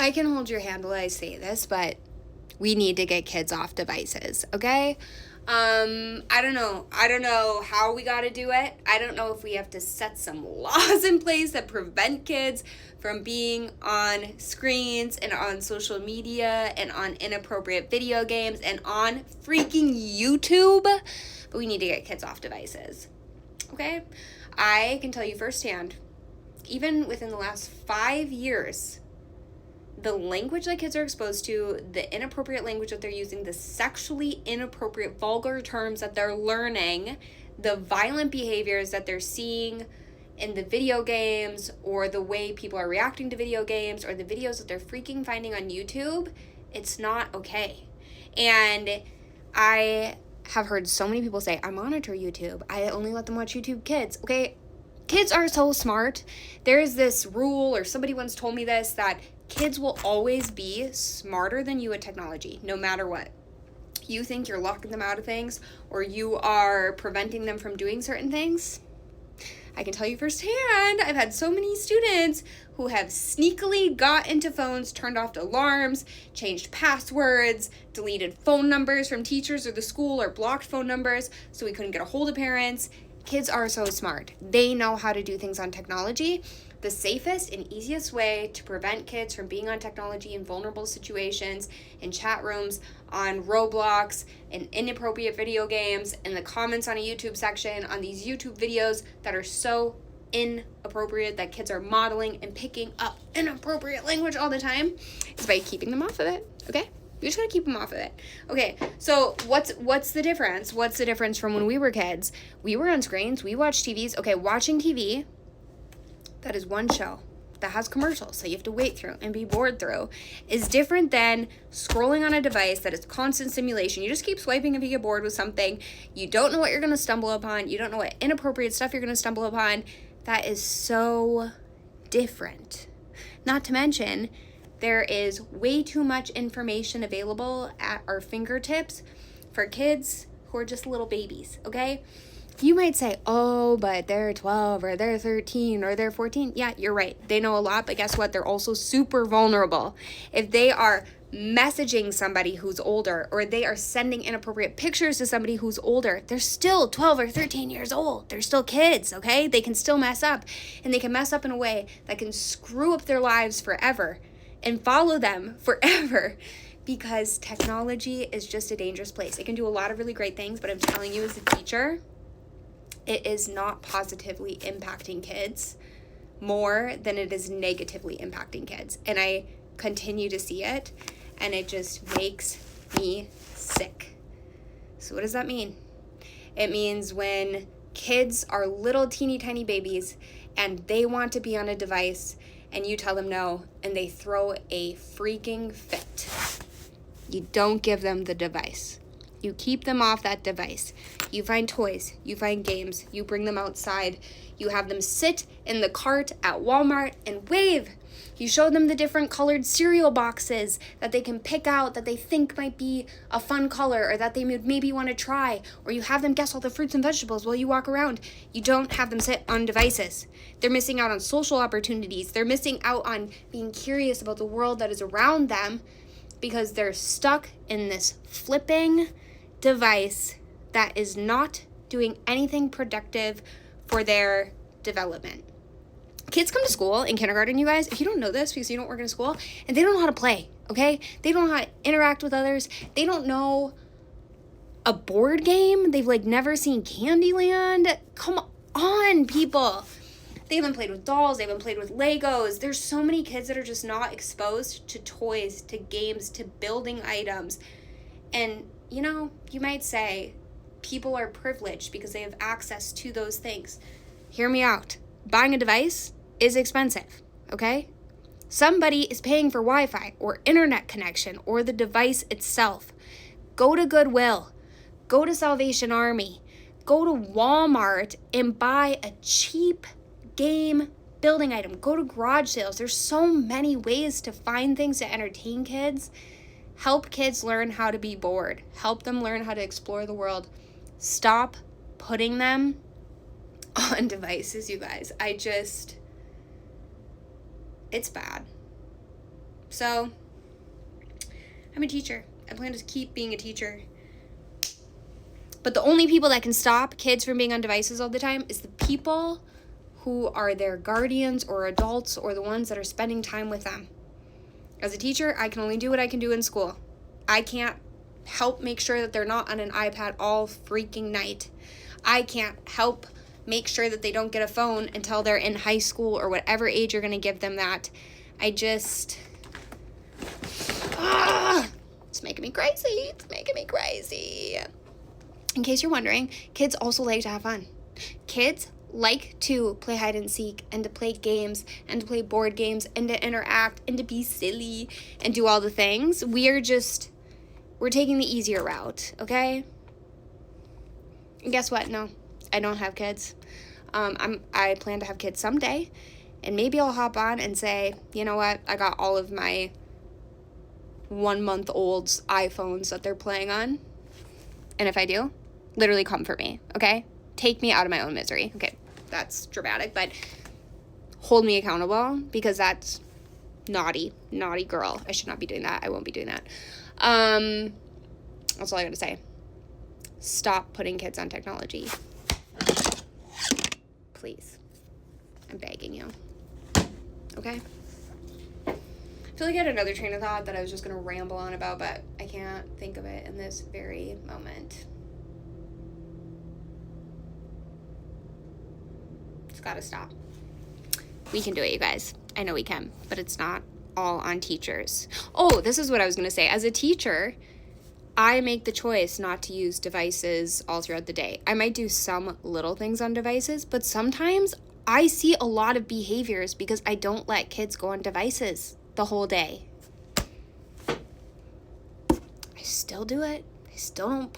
I can hold your hand while I say this, but we need to get kids off devices, okay? I don't know. I don't know how we got to do it. I don't know if we have to set some laws in place that prevent kids from being on screens and on social media and on inappropriate video games and on freaking YouTube. But we need to get kids off devices, okay? I can tell you firsthand, even within the last 5 years, the language that kids are exposed to, the inappropriate language that they're using, the sexually inappropriate, vulgar terms that they're learning, the violent behaviors that they're seeing in the video games, or the way people are reacting to video games, or the videos that they're freaking finding on YouTube, it's not okay. And I have heard so many people say, I monitor YouTube. I only let them watch YouTube Kids. Okay, kids are so smart. There's this rule, or somebody once told me this, that kids will always be smarter than you at technology, no matter what. You think you're locking them out of things, or you are preventing them from doing certain things. I can tell you firsthand, I've had so many students who have sneakily got into phones, turned off alarms, changed passwords, deleted phone numbers from teachers or the school, or blocked phone numbers so we couldn't get a hold of parents. Kids are so smart. They know how to do things on technology. The safest and easiest way to prevent kids from being on technology in vulnerable situations, in chat rooms, on Roblox, in inappropriate video games, in the comments on a YouTube section, on these YouTube videos that are so inappropriate that kids are modeling and picking up inappropriate language all the time, is by keeping them off of it, okay? You just gotta keep them off of it. Okay, so what's the difference? What's the difference from when we were kids? We were on screens, we watched TVs. Okay, watching TV, that is one show that has commercials that you have to wait through and be bored through, is different than scrolling on a device that is constant stimulation. You just keep swiping if you get bored with something. You don't know what you're going to stumble upon. You don't know what inappropriate stuff you're going to stumble upon. That is so different. Not to mention, there is way too much information available at our fingertips for kids who are just little babies, okay? You might say, oh, but they're 12 or they're 13 or they're 14. Yeah, you're right. They know a lot, but guess what? They're also super vulnerable. If they are messaging somebody who's older, or they are sending inappropriate pictures to somebody who's older, they're still 12 or 13 years old. They're still kids, okay? They can still mess up, and they can mess up in a way that can screw up their lives forever and follow them forever. Because technology is just a dangerous place. It can do a lot of really great things, but I'm telling you as a teacher, it is not positively impacting kids more than it is negatively impacting kids. And I continue to see it, and it just makes me sick. So what does that mean? It means when kids are little teeny tiny babies and they want to be on a device and you tell them no, and they throw a freaking fit. You don't give them the device. You keep them off that device. You find toys, you find games, you bring them outside, you have them sit in the cart at Walmart and wave. You show them the different colored cereal boxes that they can pick out that they think might be a fun color or that they maybe want to try, or you have them guess all the fruits and vegetables while you walk around. You don't have them sit on devices. They're missing out on social opportunities. They're missing out on being curious about the world that is around them because they're stuck in this flipping device that is not doing anything productive for their development. Kids come to school in kindergarten, you guys, if you don't know this because you don't work in a school, and they don't know how to play, okay? They don't know how to interact with others. They don't know a board game. They've never seen Candyland. Come on, people. They haven't played with dolls. They haven't played with Legos. There's so many kids that are just not exposed to toys, to games, to building items. And you might say people are privileged because they have access to those things. Hear me out. Buying a device is expensive, okay? Somebody is paying for Wi-Fi or internet connection or the device itself. Go to Goodwill. Go to Salvation Army. Go to Walmart and buy a cheap game building item. Go to garage sales. There's so many ways to find things to entertain kids. Help kids learn how to be bored. Help them learn how to explore the world. Stop putting them on devices, you guys. It's bad. So, I'm a teacher. I plan to keep being a teacher. But the only people that can stop kids from being on devices all the time is the people who are their guardians or adults or the ones that are spending time with them. As a teacher, I can only do what I can do in school. I can't help make sure that they're not on an iPad all freaking night. I can't help make sure that they don't get a phone until they're in high school or whatever age you're going to give them that. It's making me crazy. It's making me crazy. In case you're wondering, kids also like to have fun. Kids like to play hide and seek and to play games and to play board games and to interact and to be silly and do all the things. We're taking the easier route, okay? And guess what? No, I don't have kids. I plan to have kids someday, and maybe I'll hop on and say, you know what? I got all of my 1-month-old's iPhones that they're playing on. And if I do, literally come for me, okay? Take me out of my own misery. Okay, that's dramatic, but hold me accountable because that's naughty girl. I should not be doing that. I won't be doing that. That's all I gotta say. Stop putting kids on technology. Please. I'm begging you. Okay? I feel like I had another train of thought that I was just gonna ramble on about, but I can't think of it in this very moment. It's gotta stop. We can do it, you guys. I know we can, but it's not all on teachers. Oh, this is what I was gonna say. As a teacher, I make the choice not to use devices all throughout the day. I might do some little things on devices, but sometimes I see a lot of behaviors because I don't let kids go on devices the whole day. I still do it. I still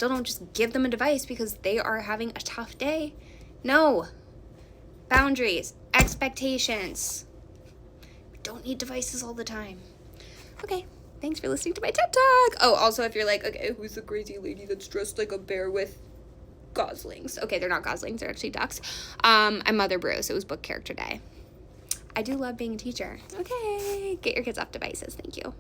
don't just give them a device because they are having a tough day. No. Boundaries, expectations. We don't need devices all the time. Okay. Thanks for listening to my TED Talk. Oh, also, if you're like, okay, who's the crazy lady that's dressed like a bear with goslings? Okay, they're not goslings. They're actually ducks. I'm Mother Bruce. It was book character day. I do love being a teacher. Okay, get your kids off devices. Thank you.